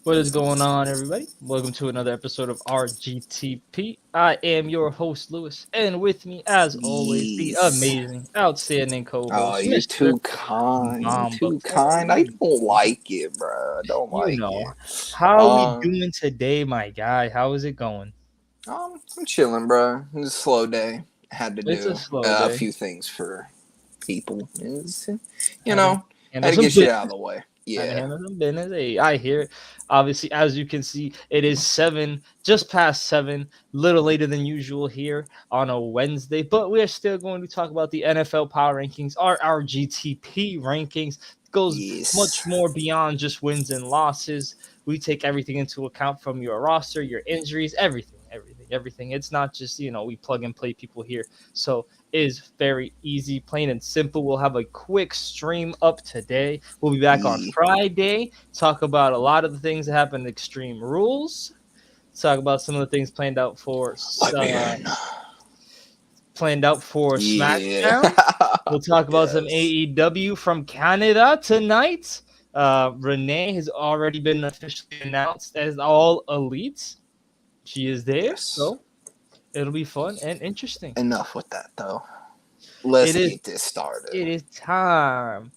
What is going on, everybody? Welcome to another episode of RGTP. I am your host, Lewis, and with me, as always, the Jeez. amazing, outstanding Oh, co-host, you're Mr. too kind. You're Mamba. too kind. I don't like it, bro. I don't You like know, it. how are we Um, doing today, my guy? How is it going? I'm chilling, bro. It's a slow day. Had to It's a do slow a day. few things for people. You Had to know, handle had to some get shit out business. of the way. Had to Yeah. handle some business. Hey, I hear it. Obviously, as you can see, it is 7, just past 7, little later than usual here on a Wednesday. But we're still going to talk about the NFL Power Rankings, our GTP rankings. It goes much Yes. more beyond just wins and losses. We take everything into account from your roster, your injuries, everything. It's not just, we plug and play people here. So is very easy, plain and simple. We'll have a quick stream up today. We'll be back on Yeah. Friday, talk about a lot of the things that happen in Extreme Rules, talk about some of the things Let me in. planned out for Yeah. SmackDown. We'll talk about some Yes. AEW from Canada tonight. Renee has already been officially announced as All Elite. She is there, Yes. so it'll be fun and interesting. Enough with that, though. It Let's is get this started. it is time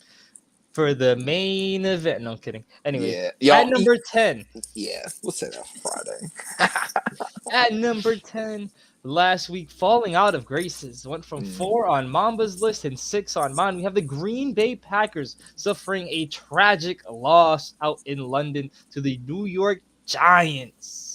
for the main event. No, I'm kidding. Anyways, Yeah. at Y'all, number 10, yeah, we'll say that Friday. at number 10, last week falling out of graces, went from 4 on Mamba's list and 6 on mine. We have the Green Bay Packers suffering a tragic loss out in London to the New York Giants.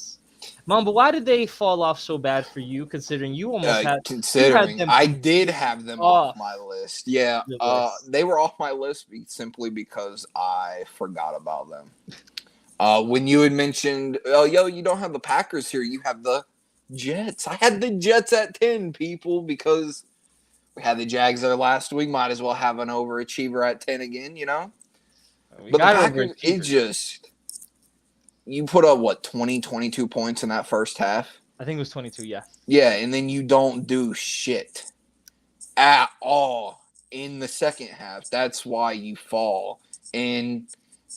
Mamba, why did they fall off so bad for you, considering you had Considering them I did have them off off my list. Yeah, the list? they were off my list simply because I forgot about them. When you had mentioned, oh, yo, you don't have the Packers here, you have the Jets. I had the Jets at 10, people, because we had the Jags there last week. Might as well have an overachiever at 10 again, you know? We But the got Packers, it overachievers. just, you put up, 22 points in that first half? I think it was 22, yeah. Yeah, and then you don't do shit at all in the second half. That's why you fall. And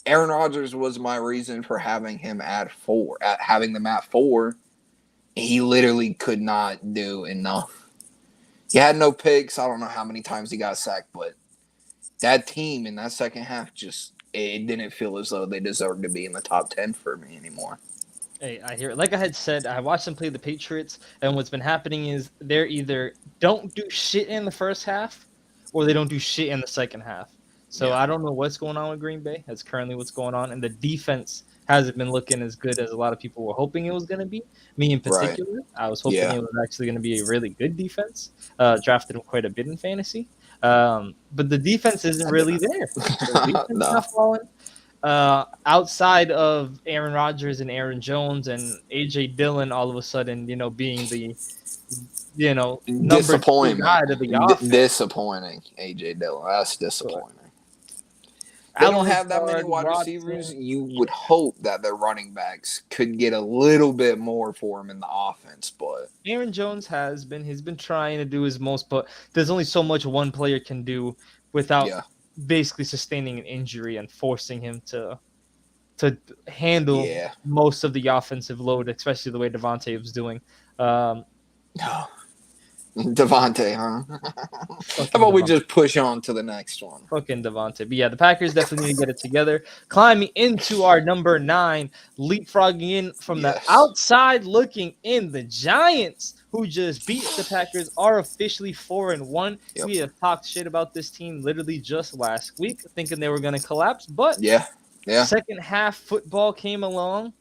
Aaron Rodgers was my reason for having him at 4. Having them at 4, he literally could not do enough. He had no picks. I don't know how many times he got sacked, but that team in that second half it didn't feel as though they deserved to be in the top 10 for me anymore. Hey, I hear it. Like I had said, I watched them play the Patriots, and what's been happening is they're either don't do shit in the first half, or they don't do shit in the second half. So Yeah. I don't know what's going on with Green Bay. That's currently what's going on, and the defense hasn't been looking as good as a lot of people were hoping it was going to be. Me in Right. particular, I was hoping Yeah. it was actually going to be a really good defense. Drafted him quite a bit in fantasy, but the defense isn't really there. The defense No. not falling. Outside of Aaron Rodgers and Aaron Jones and AJ Dillon, all of a sudden, being the, number 2 guy to the offense. Disappointing, AJ Dillon. That's disappointing. They Alan don't have that many Lazard, wide Watson, receivers. You would hope that their running backs could get a little bit more for him in the offense, but Aaron Jones he's been trying to do his most, but there's only so much one player can do without basically sustaining an injury and forcing him to handle most of the offensive load, especially the way Devontae was doing. Devontae, huh? How about we just push on to the next one? Fucking Devontae. But yeah, the Packers definitely need to get it together. Climbing into our number 9, leapfrogging in from the outside looking in, the Giants, who just beat the Packers, are officially 4-1. Yep. We have talked shit about this team literally just last week, thinking they were going to collapse. But second half football came along,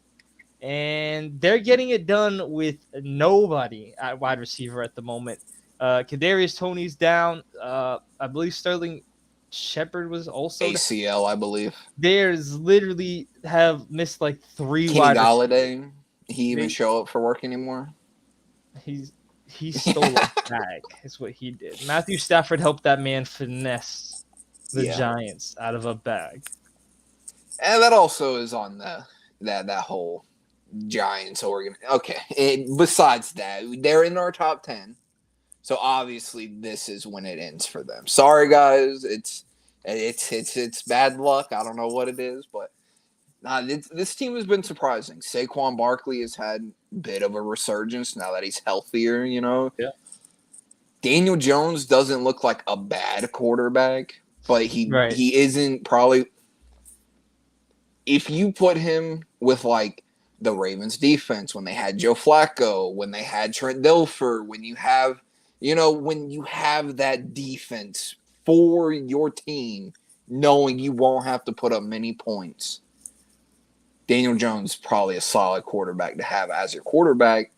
and they're getting it done with nobody at wide receiver at the moment. Kadarius Toney's down. I believe Sterling Shepard was also ACL, I believe. There's literally have missed like 3 Kenny wide Galladay. He even show up for work anymore? He stole a bag. Is what he did. Matthew Stafford helped that man finesse the Giants out of a bag. And that also is on that whole Giants Okay. Besides that, they're in our top 10. So obviously this is when it ends for them. Sorry guys, it's bad luck. I don't know what it is, but This team has been surprising. Saquon Barkley has had a bit of a resurgence now that he's healthier, Yeah. Daniel Jones doesn't look like a bad quarterback, but Right. he isn't probably – if you put him with, like, the Ravens defense, when they had Joe Flacco, when they had Trent Dilfer, when you have that defense for your team, knowing you won't have to put up many points, Daniel Jones is probably a solid quarterback to have as your quarterback,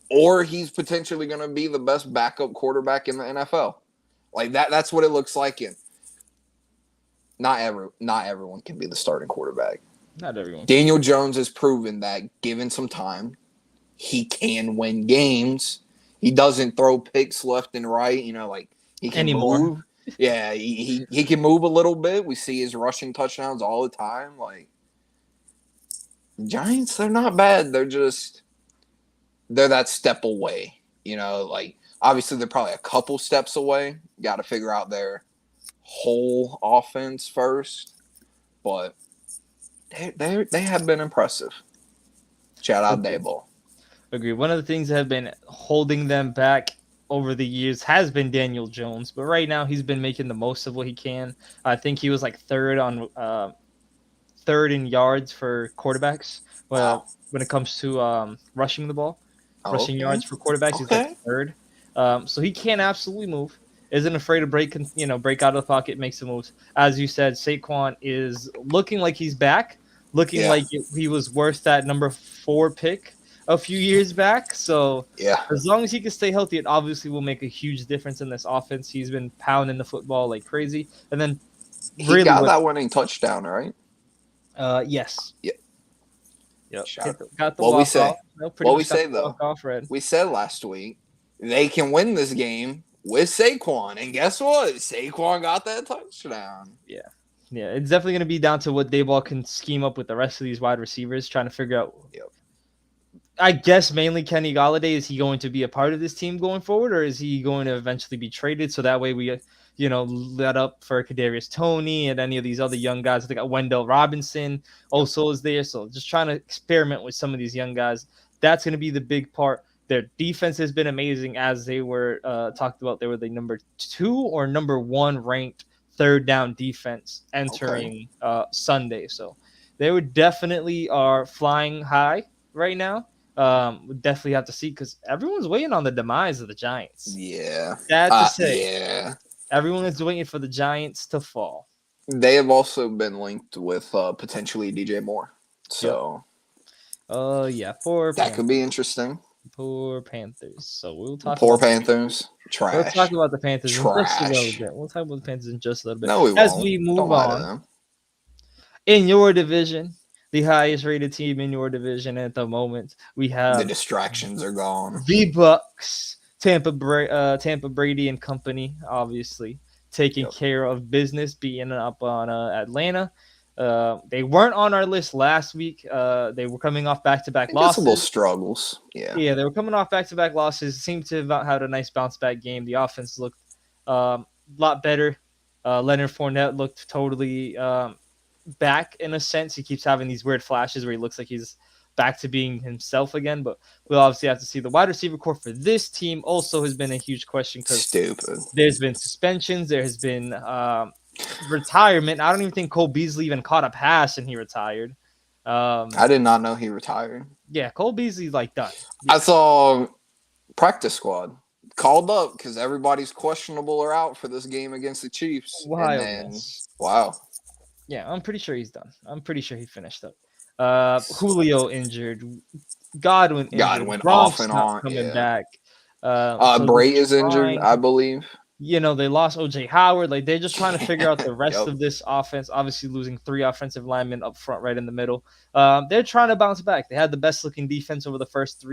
or he's potentially going to be the best backup quarterback in the NFL. Like that's what it looks like. Not everyone can be the starting quarterback. Not everyone. Daniel Jones has proven that given some time, he can win games. He doesn't throw picks left and right. Like he can move. Yeah, he can move a little bit. We see his rushing touchdowns all the time. Like the Giants, they're not bad. They're that step away. Like obviously they're probably a couple steps away. Got to figure out their whole offense first, but they have been impressive. Shout out Daboll. Agree. One of the things that have been holding them back over the years has been Daniel Jones, but right now he's been making the most of what he can. I think he was like third in yards for quarterbacks. Well, Wow. When it comes to rushing the ball, rushing yards for quarterbacks, he's like third. So he can absolutely move. Isn't afraid to break out of the pocket, makes the moves. As you said, Saquon is looking like he's back, looking like he was worth that number 4 pick a few years back. So as long as he can stay healthy, it obviously will make a huge difference in this offense. He's been pounding the football like crazy. And then he got that winning touchdown, right? Yes. Yep. Got the what walk we say? off. No, what we say though? Red. We said last week they can win this game with Saquon, and guess what? Saquon got that touchdown. Yeah, it's definitely going to be down to what Daboll can scheme up with the rest of these wide receivers, trying to figure out. I guess mainly Kenny Golladay. Is he going to be a part of this team going forward, or is he going to eventually be traded? So that way we, let up for Kadarius Toney and any of these other young guys. I think Wendell Robinson also is there. So just trying to experiment with some of these young guys. That's going to be the big part. Their defense has been amazing, as they were talked about. They were the number 2 or number 1 ranked third down defense entering Sunday. So they would definitely are flying high right now. We definitely have to see, because everyone's waiting on the demise of the Giants. Yeah. Sad to say. Yeah. Everyone is waiting for the Giants to fall. They have also been linked with potentially DJ Moore. So. Poor that Panthers. Could be interesting. Poor Panthers. So we'll talk about Panthers. Trash. We'll talk about the Panthers Trash. in just a little bit. We'll talk about the Panthers in just a little bit. No, we won't. As we move on. In your division, the highest rated team in your division at the moment, we have the distractions are gone. The Bucks, Tampa Brady and company, obviously taking care of business, beating up on Atlanta. They weren't on our list last week. They were coming off back-to-back losses. Struggles. Yeah, they were coming off back-to-back losses. Seemed to have had a nice bounce-back game. The offense looked a lot better. Leonard Fournette looked totally back in a sense. He keeps having these weird flashes where he looks like he's back to being himself again. But we'll obviously have to see. The wide receiver core for this team also has been a huge question, because there's been suspensions. There has been retirement. I don't even think Cole Beasley even caught a pass and he retired. I did not know he retired. Yeah, Cole Beasley's done. Yeah. I saw practice squad called up because everybody's questionable or out for this game against the Chiefs. Wow. Yeah, I'm pretty sure he's done. I'm pretty sure he finished up. Julio injured. Godwin off and on. Coming back. Bray is injured, I believe. They lost O.J. Howard. They're just trying to figure out the rest of this offense. Obviously, losing 3 offensive linemen up front, right in the middle. They're trying to bounce back. They had the best-looking defense over the first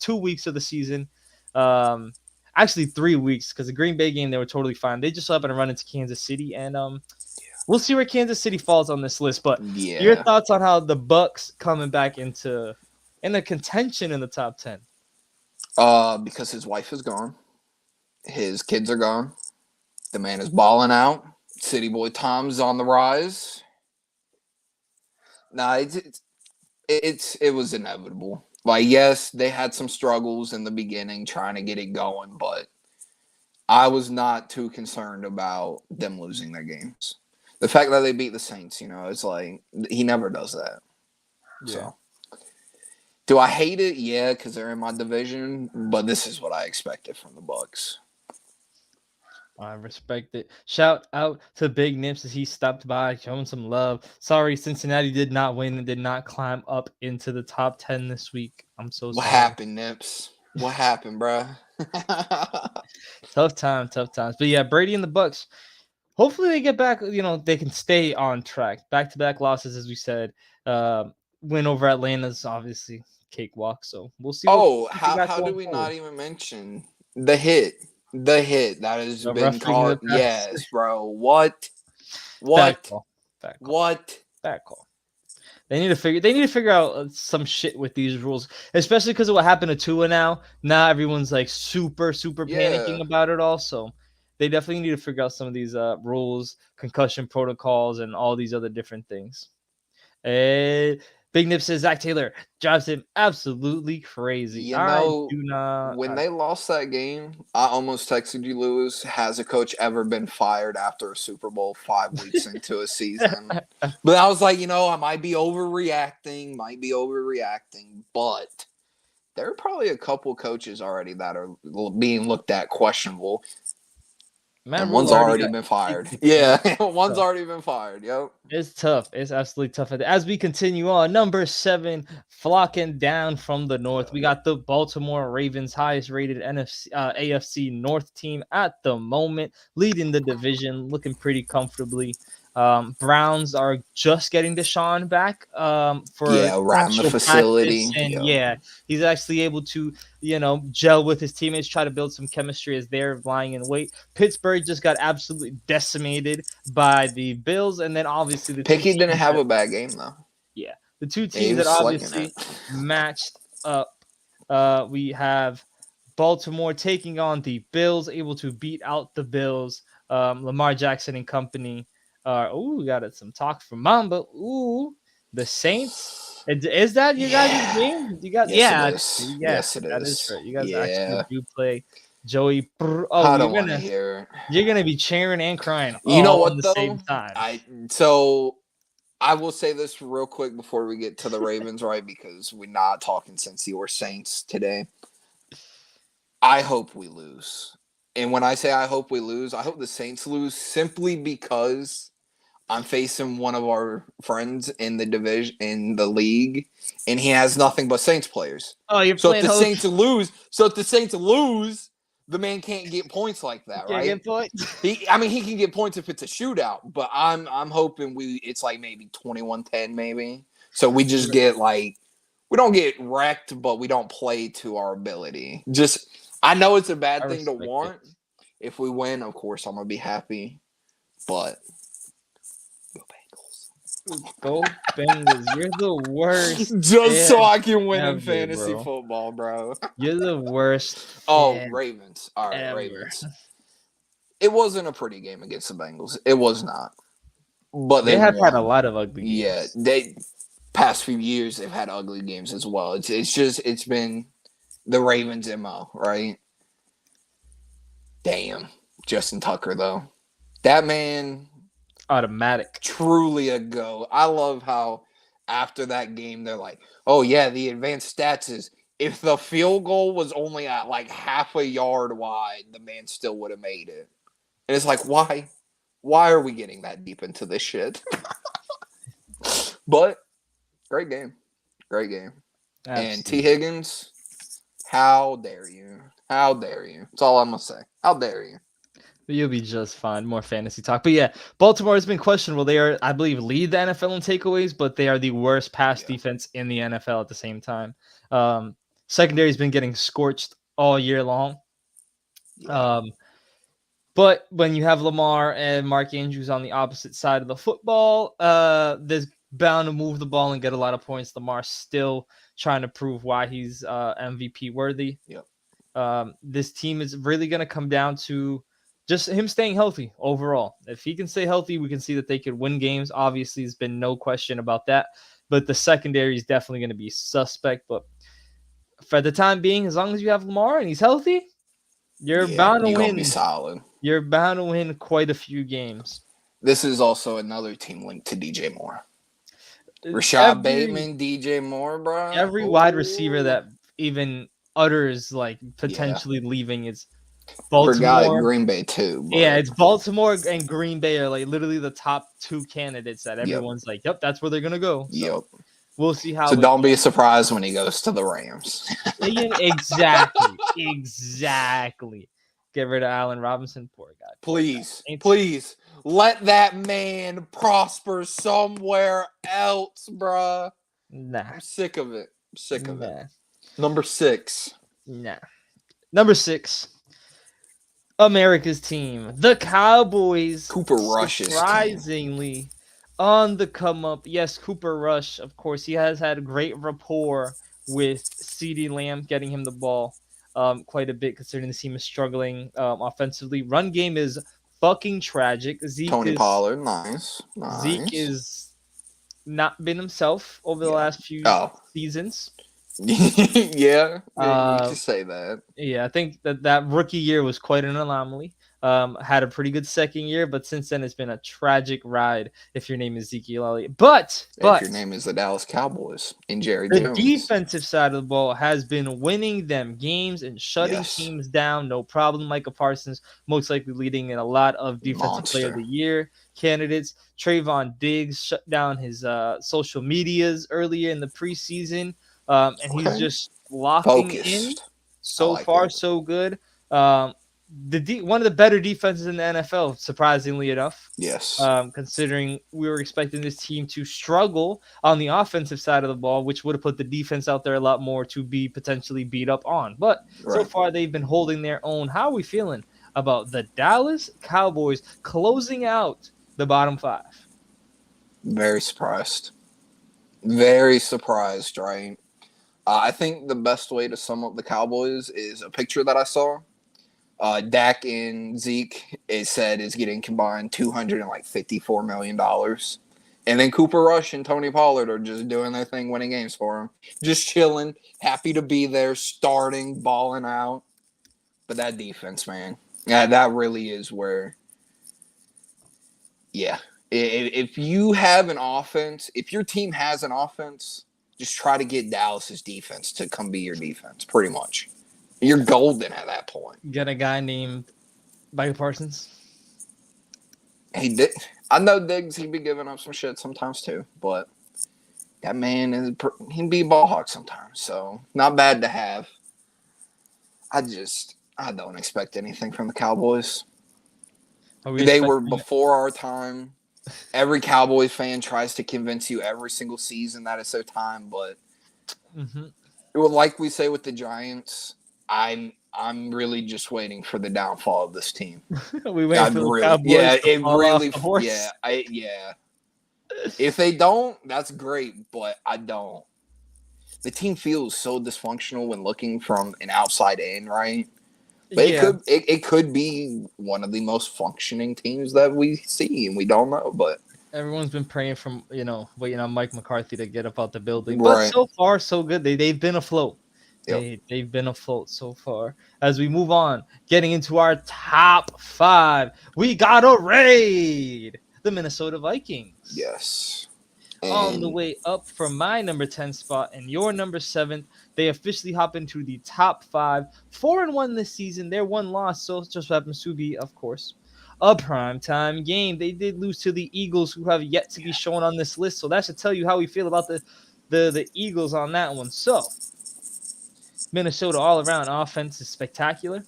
2 weeks of the season. Actually, 3 weeks, because the Green Bay game, they were totally fine. They just happened to run into Kansas City, and we'll see where Kansas City falls on this list. But your thoughts on how the Bucks coming back into the contention in the top 10? Because his wife is gone. His kids are gone. The man is balling out. City Boy Tom's on the rise. Nah, it was inevitable. Like, yes, they had some struggles in the beginning trying to get it going, but I was not too concerned about them losing their games. The fact that they beat the Saints, it's like he never does that. Yeah. So, do I hate it? Yeah, because they're in my division, but this is what I expected from the Bucs. I respect it. Shout out to Big Nips as he stopped by, showing some love. Sorry, Cincinnati did not win and did not climb up into the top 10 this week. I'm so What sorry. happened, Nips? What happened, bruh? Tough times. But yeah, Brady and the Bucks. Hopefully they get back. They can stay on track. Back-to-back losses, as we said. Win over Atlanta's obviously cakewalk. So we'll see what they got how do going we forward. not even mention the hit? The hit that has The been roughing called. the pass. Yes, bro. What? Bad call. What? Bad call. They need to figure out some shit with these rules, especially because of what happened to Tua now. Now everyone's like super panicking about it all. So they definitely need to figure out some of these rules, concussion protocols, and all these other different things. Big Nip says Zach Taylor drives him absolutely crazy. When they lost that game, I almost texted you, Lewis. Has a coach ever been fired after a Super Bowl 5 weeks into a season? But I was like, I might be overreacting, but there are probably a couple coaches already that are being looked at questionable. And one's already been fired. Yeah, one's already been fired. Yep. It's tough. It's absolutely tough. As we continue on, number 7, flocking down from the north, we got the Baltimore Ravens, highest rated AFC North team at the moment, leading the division, looking pretty comfortably. Browns are just getting Deshaun back for around the facility. And he's actually able to gel with his teammates, try to build some chemistry as they're lying in wait. Pittsburgh just got absolutely decimated by the Bills, and then obviously the Pickett didn't have a bad game though. Yeah, the two teams that obviously matched up. We have Baltimore taking on the Bills, able to beat out the Bills. Lamar Jackson and company. We got some talk from Mamba. The Saints. Is that you guys' game? You got Yes, it that is. is right. You guys actually do play Joey. I don't want to hear it. You're gonna be cheering and crying. You know what at the though? Same time. I will say this real quick before we get to the Ravens, right? Because we're not talking Cincy or Saints today. I hope we lose. And when I say I hope we lose, I hope the Saints lose simply because I'm facing one of our friends in the division, in the league, and he has nothing but Saints players. Oh, you're so playing if the Saints lose, the man can't get points like that, right? Get points. He can get points if it's a shootout, but I'm hoping it's like maybe 21-10 maybe. So we just get we don't get wrecked, but we don't play to our ability. I know it's a bad thing to want. If we win, of course I'm gonna be happy, but go Bengals. You're the worst. Just so I can win in fantasy football, bro. You're the worst. Ravens. All right, Ravens. It wasn't a pretty game against the Bengals. It was not. But they have had a lot of ugly games. Yeah, past few years they've had ugly games as well. It's been the Ravens' MO, right? Damn. Justin Tucker though. That man automatic. Truly a go. I love how after that game they're like, oh yeah, the advanced stats is if the field goal was only at half a yard wide, the man still would have made it. And it's like, why? Why are we getting that deep into this shit? But great game. Absolutely. And T. Higgins, how dare you? How dare you? That's all I'm gonna say. How dare you? You'll be just fine. More fantasy talk. But yeah, Baltimore has been questionable. They are, I believe, lead the NFL in takeaways, but they are the worst pass defense in the NFL at the same time. Secondary has been getting scorched all year long. Yeah. But when you have Lamar and Mark Andrews on the opposite side of the football, there's bound to move the ball and get a lot of points. Lamar's still trying to prove why he's MVP worthy. Yep. This team is really going to come down to just him staying healthy overall. If he can stay healthy, we can see that they could win games. Obviously, there's been no question about that. But the secondary is definitely going to be suspect. But for the time being, as long as you have Lamar and he's healthy, you're Yeah, bound to you're gonna be win. solid. You're bound to win quite a few games. This is also another team linked to DJ Moore. Rashad Every Bateman, DJ Moore, bro. every wide receiver that even utters like Yeah. potentially leaving is Forgot Baltimore. Green Bay too, Yeah, but it's Baltimore and Green Bay are like literally the top two candidates that yep, everyone's like, yep, that's where they're gonna go. So yep. we'll see how So it don't be goes. surprised when he goes to the Rams. Exactly. Get rid of Allen Robinson, poor guy. Please let that man prosper somewhere else, bruh. Nah, I'm sick of it. nah, Number 6. nah. Number 6. America's team, the Cowboys. Cooper Rush's team. Surprisingly, on the come up. Yes, Cooper Rush, of course, he has had great rapport with CeeDee Lamb, getting him the ball quite a bit, considering the team is struggling offensively. Run game is fucking tragic. Tony Pollard, nice. Zeke is not been himself over the last few seasons. Yeah, you can say that. Yeah, I think that rookie year was quite an anomaly. Had a pretty good second year, but since then it's been a tragic ride if your name is Ezekiel Elliott. But if your name is the Dallas Cowboys and Jerry Jones. The defensive side of the ball has been winning them games and shutting teams down, no problem. Micah Parsons most likely leading in a lot of defensive player of the year candidates. Trayvon Diggs shut down his social medias earlier in the preseason. And he's just locking in. So far, so good. One of the better defenses in the NFL, surprisingly enough. Yes. Considering we were expecting this team to struggle on the offensive side of the ball, which would have put the defense out there a lot more to be potentially beat up on. But so far, they've been holding their own. How are we feeling about the Dallas Cowboys closing out the bottom 5? Very surprised. Very surprised, right? I think the best way to sum up the Cowboys is a picture that I saw. Dak and Zeke is getting combined $254 million. And then Cooper Rush and Tony Pollard are just doing their thing, winning games for him. Just chilling, happy to be there, starting, balling out. But that defense, man, that really is where, if you have an offense, if your team has an offense, just try to get Dallas's defense to come be your defense, pretty much. You're golden at that point. Get a guy named Micah Parsons. I know Diggs, he'd be giving up some shit sometimes too, but that man he'd be a ball hawk sometimes, so not bad to have. I don't expect anything from the Cowboys. They were before our time. Every Cowboys fan tries to convince you every single season that it's their time, but like we say with the Giants, I'm really just waiting for the downfall of this team. We wait for the Cowboys to fall off the horse. If they don't, that's great, but I don't. The team feels so dysfunctional when looking from an outside in, right? But it could be one of the most functioning teams that we see, and we don't know. But everyone's been praying waiting on Mike McCarthy to get up out the building. But so far, so good. They've been afloat. They've been afloat so far. As we move on, getting into our top 5, we got to raid the Minnesota Vikings. Yes. On the way up from my number 10 spot and your number 7, they officially hop into the top 5. 4-1 this season. Their one loss, so it just happens to be, of course, a primetime game. They did lose to the Eagles, who have yet to be shown on this list. So that should tell you how we feel about the Eagles on that one. So Minnesota all-around offense is spectacular.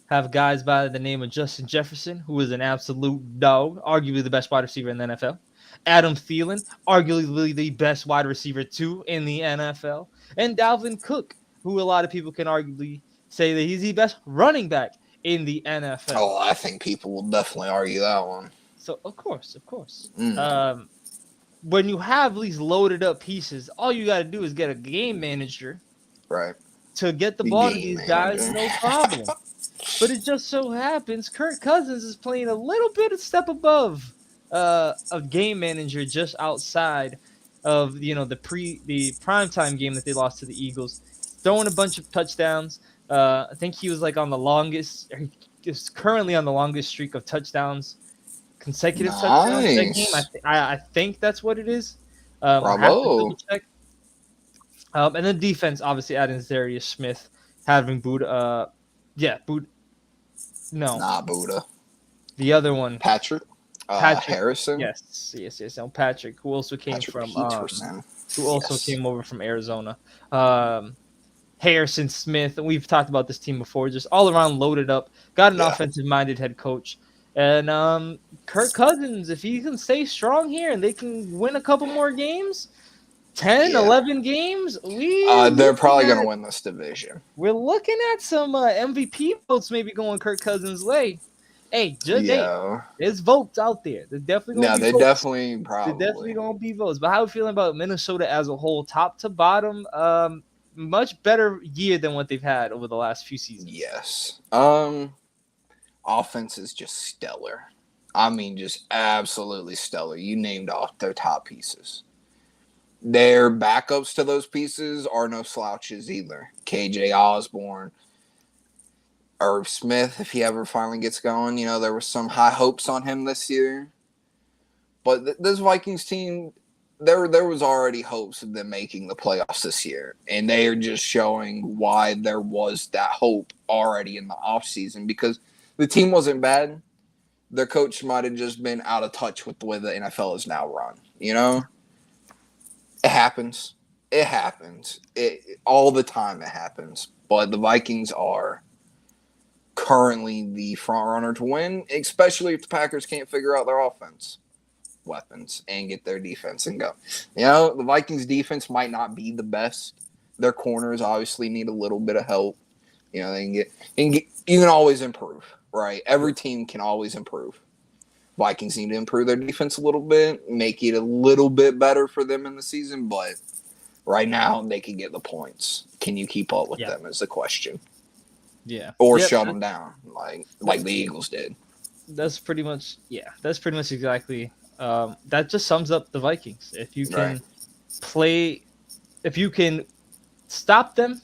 Have guys by the name of Justin Jefferson, who is an absolute dog, arguably the best wide receiver in the NFL. Adam Thielen, arguably the best wide receiver too in the NFL. And Dalvin Cook, who a lot of people can arguably say that he's the best running back in the NFL. Oh, I think people will definitely argue that one. So, of course. When you have these loaded up pieces, all you got to do is get a game manager to get the ball to these guys, no problem. But it just so happens Kirk Cousins is playing a little bit of step above a game manager just outside of the primetime game that they lost to the Eagles, throwing a bunch of touchdowns. I think he was like on the longest. Or he is currently on the longest streak of touchdowns, consecutive touchdowns that game. Nice. I think that's what it is. I have to double Bravo. check. And then defense, obviously, adding Zarius Smith, having Buddha. Yeah, Buddha. No, Nah, Buddha. the other one, Patrick. Patrick. Harrison. Yes. No, Patrick, who also came Patrick from Peterson. who also Yes. came over from Arizona. Harrison Smith. And we've talked about this team before. Just all around loaded up. Got an Yeah. offensive-minded head coach. And Kirk Cousins, if he can stay strong here and they can win a couple more games, 10, Yeah. 11 games, They're probably going to win this division. we're looking at some MVP votes maybe going Kirk Cousins' way. Hey, just there's votes out there. There's definitely going to be they votes. definitely probably. There's definitely going to be votes. But how are you feeling about Minnesota as a whole, top to bottom? Much better year than what they've had over the last few seasons. Yes. Offense is just stellar. I mean, just absolutely stellar. You named off their top pieces. Their backups to those pieces are no slouches either. KJ Osborne, Irv Smith, if he ever finally gets going. There were some high hopes on him this year. But this Vikings team, there was already hopes of them making the playoffs this year. And they are just showing why there was that hope already in the offseason, because the team wasn't bad. Their coach might have just been out of touch with the way the NFL is now run. It happens. It happens. All the time it happens. But the Vikings are currently the front runner to win, especially if the Packers can't figure out their offense weapons and get their defense and go. The Vikings defense might not be the best. Their corners obviously need a little bit of help. You can always improve, right? Every team can always improve. Vikings need to improve their defense a little bit, make it a little bit better for them in the season, but right now they can get the points. Can you keep up with them is the question. Yeah. Or shut them down like the Eagles did. That's pretty much exactly that just sums up the Vikings. If you can if you can stop them,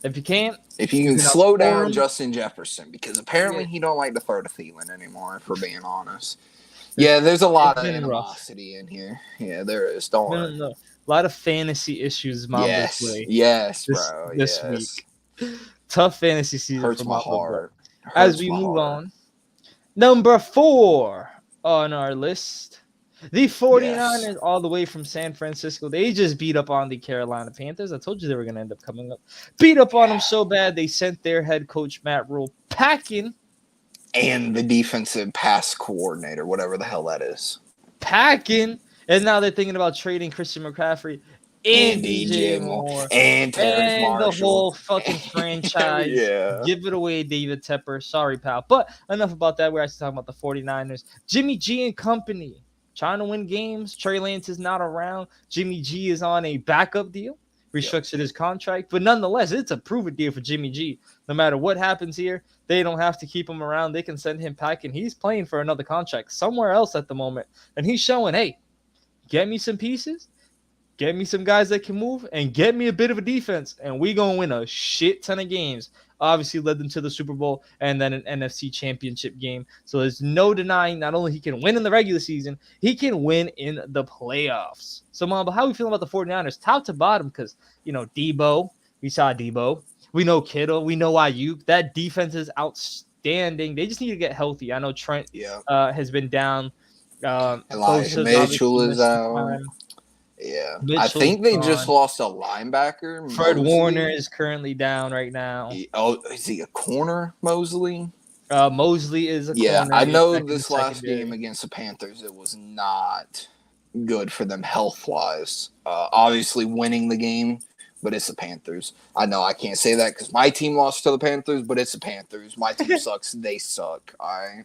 if you can't, if you can slow down Justin Jefferson, because apparently he don't like to throw to Thielen anymore, if we're being honest. Yeah, there's a lot of animosity in here. Yeah, there is. Don't worry. A lot of fantasy issues, Mamba's way. Yes, bro. This week. Tough fantasy season. Hurts my heart. As we move on. Number 4 on our list. The 49ers, all the way from San Francisco. They just beat up on the Carolina Panthers. I told you they were going to end up coming up. Beat up on them so bad, they sent their head coach, Matt Rule, packing. And the defensive pass coordinator, whatever the hell that is. Packing. And now they're thinking about trading Christian McCaffrey and DJ Moore. And Terrence Marshall. The whole fucking franchise. Give it away, David Tepper. Sorry, pal. But enough about that. We're actually talking about the 49ers. Jimmy G and company. Trying to win games. Trey Lance is not around. Jimmy G is on a backup deal. Restructured his contract. But nonetheless, it's a prove-it deal for Jimmy G. No matter what happens here, they don't have to keep him around. They can send him packing. He's playing for another contract somewhere else at the moment. And he's showing, hey, get me some pieces. Get me some guys that can move. And get me a bit of a defense. And we going to win a shit ton of games. Obviously led them to the Super Bowl and then an NFC championship game. So there's no denying not only he can win in the regular season, he can win in the playoffs. So, Mamba, how are we feeling about the 49ers? Top to bottom, because, Debo, we saw Debo. We know Kittle. We know Ayuk. That defense is outstanding. They just need to get healthy. I know Trent has been down. Elijah Mitchell is out. Yeah, I think they just lost a linebacker. Fred Warner is currently down right now. Is he a corner, Mosley? Mosley is a corner. Yeah, I know this last game against the Panthers, it was not good for them health-wise. Obviously winning the game, but it's the Panthers. I know I can't say that because my team lost to the Panthers, but it's the Panthers. My team sucks. They suck. All right.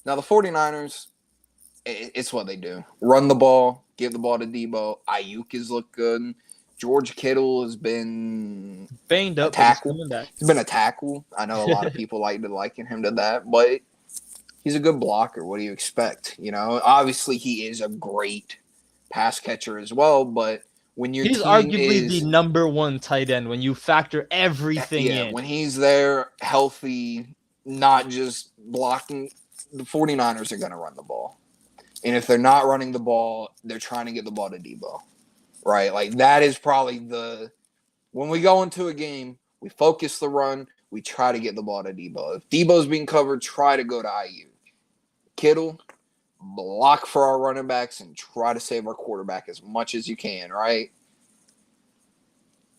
Now the 49ers, it's what they do. Run the ball, give the ball to Debo. Ayuk has looked good. George Kittle has been banged a up, but he's tackle. coming back. He's been a tackle. I know a lot of people liken him to that, but he's a good blocker. What do you expect? Obviously he is a great pass catcher as well, but when your He's team arguably the is number one tight end when you factor everything in. when he's there healthy, not just blocking, the 49ers are going to run the ball. And if they're not running the ball, they're trying to get the ball to Debo. Right? Like that is probably when we go into a game, we focus the run, we try to get the ball to Debo. If Debo's being covered, try to go to IU. Kittle, block for our running backs and try to save our quarterback as much as you can, right?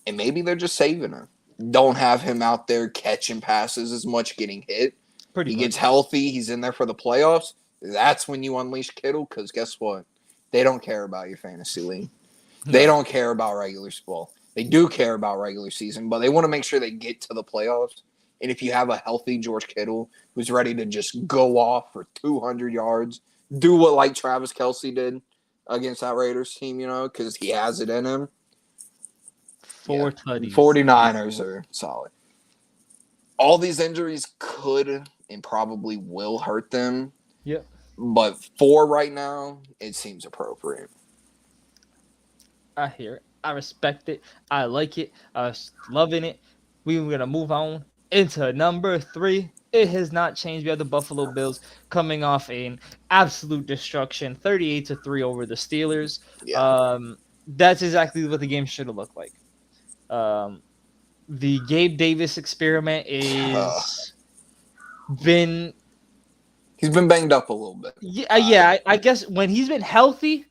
And maybe they're just saving him. Don't have him out there catching passes as much, getting hit. He gets healthy. He's in there for the playoffs. That's when you unleash Kittle because guess what? They don't care about your fantasy league. They don't care about regular ball. They do care about regular season, but they want to make sure they get to the playoffs. And if you have a healthy George Kittle who's ready to just go off for 200 yards, do what like Travis Kelce did against that Raiders team, because he has it in him. 4 tutties. 49ers are solid. All these injuries could and probably will hurt them. Yep. But 4 right now, it seems appropriate. I hear it. I respect it. I like it. I was loving it. We're going to move on into number 3. It has not changed. We have the Buffalo Bills coming off an absolute destruction, 38-3 over the Steelers. Yeah. That's exactly what the game should have looked like. The Gabe Davis experiment is been. He's been banged up a little bit. Yeah. I guess when he's been healthy,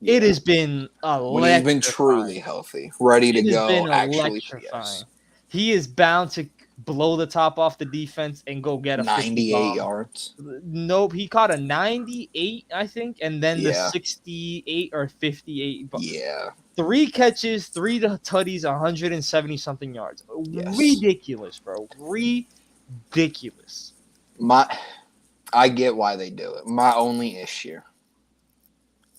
it has been electrifying. When he's been truly healthy, ready to go. Been electrifying. Yes. He is bound to blow the top off the defense and go get a 98 yards. Nope, he caught a 98, I think, and then the 68 or 58. Yeah. 3 catches, 3 tutties, 170-something yards. Yes. Ridiculous, bro. Ridiculous. I get why they do it. My only issue,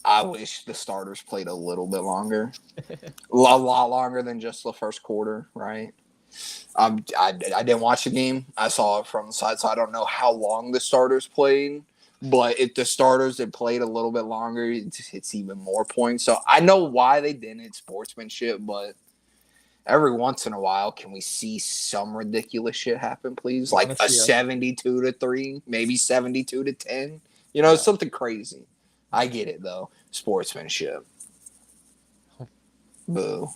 I wish the starters played a little bit longer. A lot longer than just the first quarter, right? I didn't watch the game. I saw it from the side, so I don't know how long the starters played. But if the starters had played a little bit longer, it's even more points. So I know why they didn't. It's sportsmanship, but every once in a while, can we see some ridiculous shit happen, please? Like a 72-3, maybe 72-10. Something crazy. I get it though. Sportsmanship. Boo.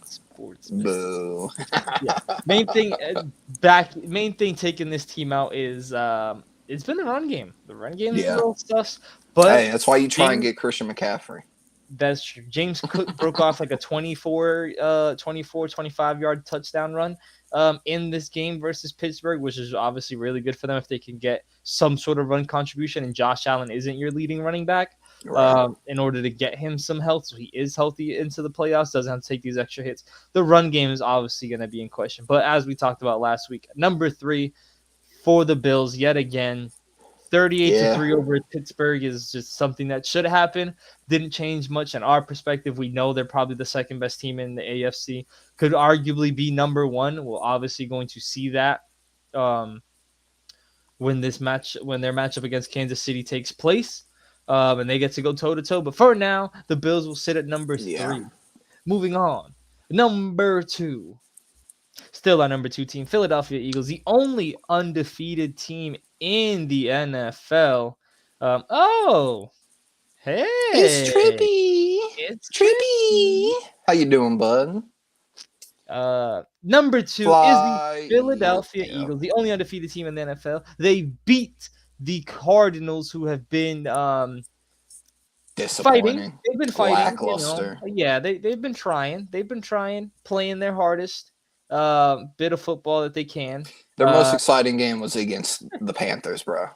Boo. Yeah. Main thing taking this team out is it's been the run game. The run game is a little sus. But hey, that's why you try and get Christian McCaffrey. That's true. James Cook broke off like a 25-yard touchdown run in this game versus Pittsburgh, which is obviously really good for them if they can get some sort of run contribution. And Josh Allen isn't your leading running back in order to get him some health. So he is healthy into the playoffs, doesn't have to take these extra hits. The run game is obviously going to be in question. But as we talked about last week, number 3 for the Bills yet again. 38-3 over Pittsburgh is just something that should happen. Didn't change much in our perspective. We know they're probably the second best team in the AFC. Could arguably be number 1. We're obviously going to see that when their matchup against Kansas City takes place, and they get to go toe to toe. But for now, the Bills will sit at number 3. Moving on, number 2. Still our number 2 team, Philadelphia Eagles, the only undefeated team in the NFL. Hey, it's Trippy. It's Trippy. How you doing, bud? Number 2 is the Philadelphia Eagles, the only undefeated team in the NFL. They beat the Cardinals, who have been disappointing. They've been fighting. Lackluster. They've been trying. They've been trying, playing their hardest. Bit of football that they can. Their most exciting game was against the Panthers, bro.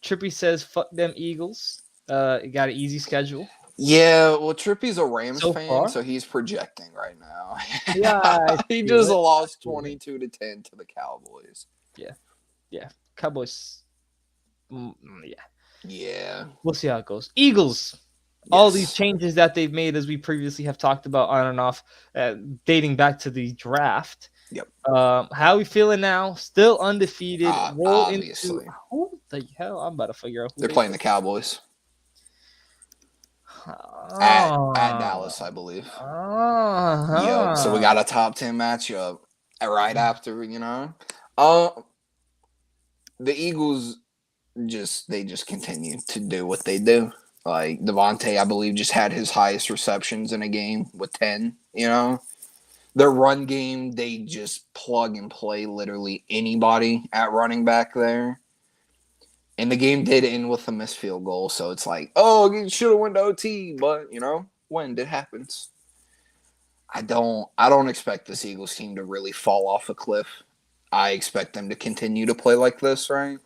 Trippy says, fuck them Eagles. Got an easy schedule. Yeah, well, Trippy's a Rams fan, so he's projecting right now. Yeah. He just lost 22-10 to the Cowboys. Yeah. Cowboys. Yeah. We'll see how it goes. Eagles. All these changes that they've made, as we previously have talked about on and off, dating back to the draft, Yep. How are we feeling now? Still undefeated. Roll into Obviously. who the hell? I'm about to figure out who They're they playing play. the Cowboys at Oh, Dallas, I believe. Yep. So we uh-huh. got a top 10 matchup right after, Uh the Eagles just continue to do what they do. Like Devontae, I believe, just had his highest receptions in a game with 10. Their run game, they just plug and play literally anybody at running back there. And the game did end with a missed field goal, so it's like, oh, you should have went to OT, but when it happens. I don't expect this Eagles team to really fall off a cliff. I expect them to continue to play like this, right?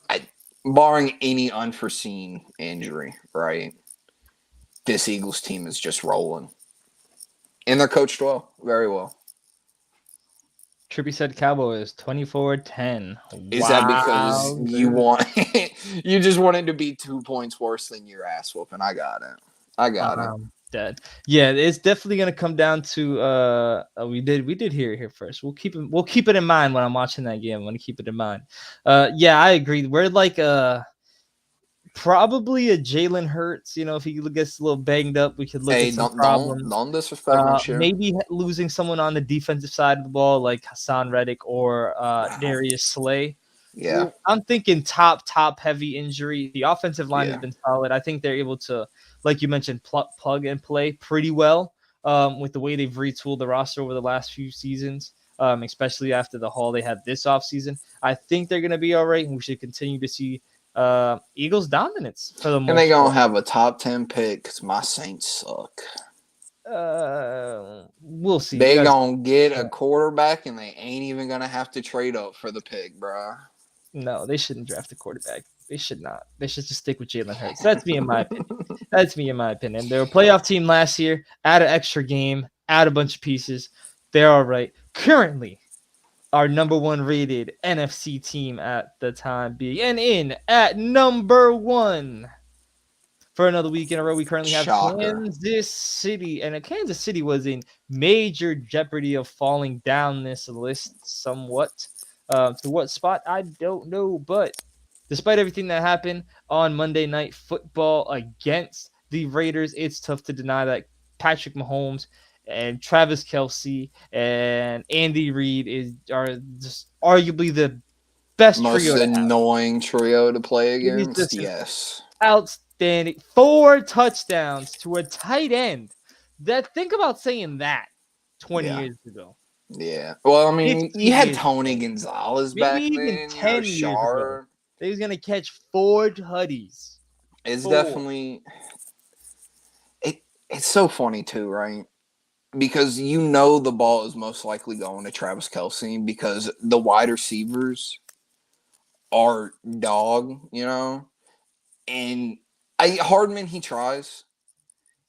I barring any unforeseen injury, right? This Eagles team is just rolling. And they're coached well, very well. Trippy said Cowboys 24-10. Is that because Wow, you dude. want you just wanted to be 2 points worse than your ass whooping? I got it. I got it. Dead. Yeah, it's definitely gonna come down to we did hear it here first. We'll keep it in mind when I'm watching that game. I'm gonna keep it in mind. Yeah, I agree. We're like probably a Jalen Hurts. If he gets a little banged up, we could look Hey, at some don't problems. don't disrespect my shit. Maybe losing someone on the defensive side of the ball, like Hassan Reddick or Darius Slay. Yeah, Well, I'm thinking top heavy injury. The offensive line has yeah. been solid. I think they're able to, like you mentioned, plug and play pretty well with the way they've retooled the roster over the last few seasons, especially after the haul they had this offseason. I think they're going to be all right, and we should continue to see Eagles dominance for the And they most gonna part. have a top 10 pick because my Saints suck. We'll see. You They guys. gonna get a quarterback and they ain't even gonna have to trade up for the pick, bro. No, they shouldn't draft a quarterback. They should not. They should just stick with Jalen Hurts. That's me in my opinion. That's me in my opinion. They were a playoff team last year. Add an extra game. Add a bunch of pieces. They're all right. Currently, our number one rated NFC team at the time being, and in at number one for another week in a row, we currently have Shocker. Kansas City, and Kansas City was in major jeopardy of falling down this list somewhat. To what spot, I don't know, but despite everything that happened on Monday Night Football against the Raiders, it's tough to deny that Patrick Mahomes and Travis Kelce and Andy Reid are just arguably the best Most trio to have. annoying trio to play It is against. just an Yes. outstanding 4 touchdowns to a tight end. Think about saying that 20 Yeah. years ago, Yeah. Well, I mean, you 15 had years Tony ago, Gonzalez maybe back even then. You had 10 years ago. Shar. They was gonna catch 4 tutties. It's Four. definitely it's so funny too, right? Because the ball is most likely going to Travis Kelce because the wide receivers are dog. And Hardman, he tries.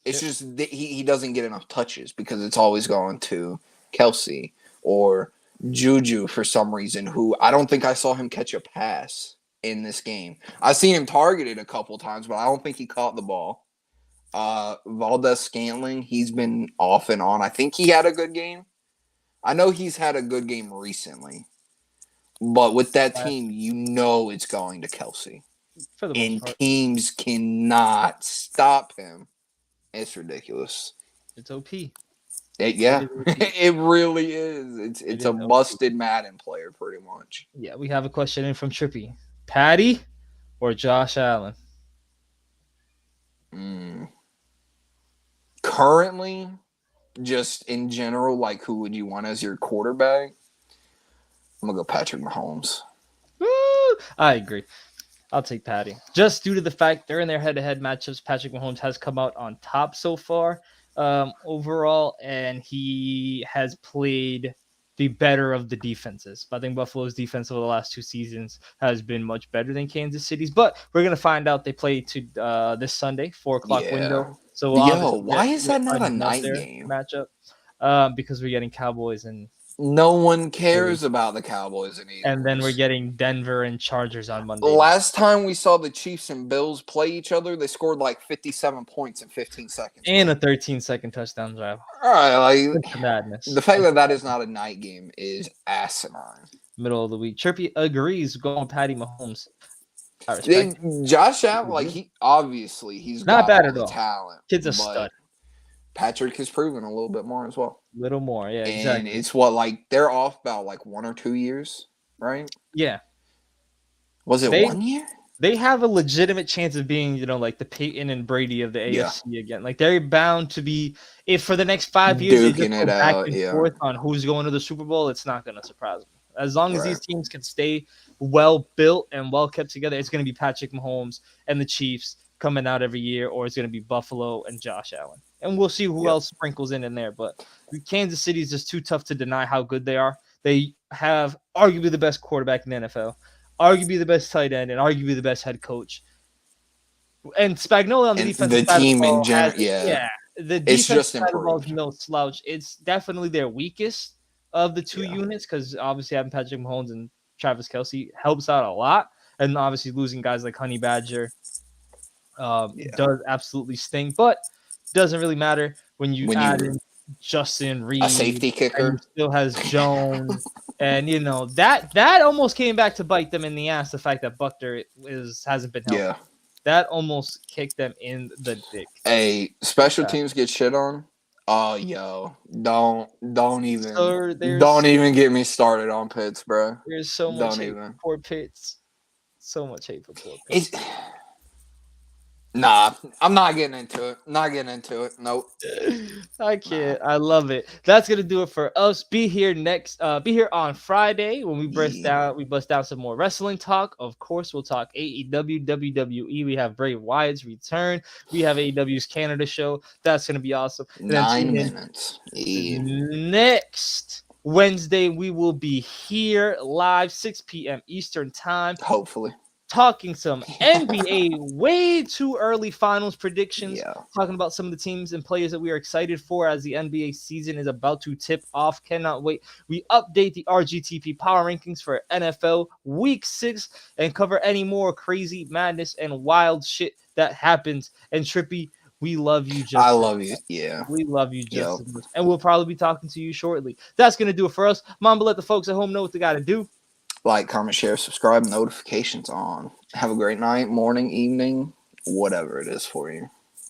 It's Yep. just that he doesn't get enough touches because it's always going to Kelsey or Juju for some reason, who I don't think I saw him catch a pass in this game. I've seen him targeted a couple times, but I don't think he caught the ball. Valdez Scantling, he's been off and on. I think he had a good game. I know he's had a good game recently, but with that team, it's going to Kelsey. For the most And part, teams cannot stop him. It's ridiculous. it's OP. It Yeah, is OP. it really is. It's It it's a is OP. busted Madden player, pretty much. Yeah, we have a question in from Trippy. Patty or Josh Allen? Mm. Currently, just in general, like who would you want as your quarterback? I'm gonna go Patrick Mahomes. Woo! I agree. I'll take Patty. Just due to the fact they're in their head-to-head matchups, Patrick Mahomes has come out on top so far overall, and he has played the better of the defenses. I think Buffalo's defense over the last 2 seasons has been much better than Kansas City's, but we're going to find out. They play to this Sunday, 4 o'clock window. Yeah. So Yo, obviously why is we're that not a finding out night their game? matchup because we're getting Cowboys and No one cares about the Cowboys and Eagles. And then we're getting Denver and Chargers on Monday. Last time we saw the Chiefs and Bills play each other, they scored like 57 points in 15 seconds. And a 13-second touchdown drive. All right, like It's madness. the fact that is not a night game is asinine. Middle of the week. Trippy agrees. Going Patty Mahomes. I respect. Josh Allen, like he's not got bad all at the all. talent. Kid's a but stud. Patrick has proven a little bit more as well. Little more, yeah, And exactly. it's what, like, they're off about like 1 or 2 years, right? Yeah. Was it 1 year? They have a legitimate chance of being, like the Peyton and Brady of the AFC again. Like they're bound to be, if for the next 5 years they just go back and forth on who's going to the Super Bowl, it's not going to surprise me. As long as these teams can stay well built and well kept together, it's going to be Patrick Mahomes and the Chiefs coming out every year, or it's going to be Buffalo and Josh Allen. And we'll see who else sprinkles in there. But Kansas City is just too tough to deny how good they are. They have arguably the best quarterback in the NFL, arguably the best tight end, and arguably the best head coach. And Spagnuolo on the defense. The team in general, the it's just side of the ball is improved. no slouch. It's definitely their weakest of the two units, because obviously having Patrick Mahomes and Travis Kelce helps out a lot. And obviously losing guys like Honey Badger does absolutely sting, but doesn't really matter when you add in Justin Reed, a safety kicker, still has Jones, and that almost came back to bite them in the ass. The fact that Buckner hasn't been healthy, that almost kicked them in the dick. Hey, special teams get shit on. Oh, don't even get me started on Pitts, bro. There's so much hate for poor Pitts. So much hate for poor Pitts. Nah, I'm not getting into it. Nope. I can't. I love it. That's gonna do it for us. Be here on Friday when we bust down some more wrestling talk. Of course, we'll talk AEW, WWE. We have Bray Wyatt's return. We have AEW's Canada show. That's gonna be awesome. 9 minutes. Next Wednesday, we will be here live 6 p.m. Eastern time. Hopefully. Talking some NBA way too early finals predictions. Talking about some of the teams and players that we are excited for as the NBA season is about to tip off. Cannot wait. We update the RGTP power rankings for NFL Week 6 and cover any more crazy madness and wild shit that happens. And Trippy, we love you just I love you. Yeah. We love you just as much. And we'll probably be talking to you shortly. That's going to do it for us. Mamba, let the folks at home know what they got to do. Like, comment, share, subscribe, notifications on. Have a great night, morning, evening, whatever it is for you.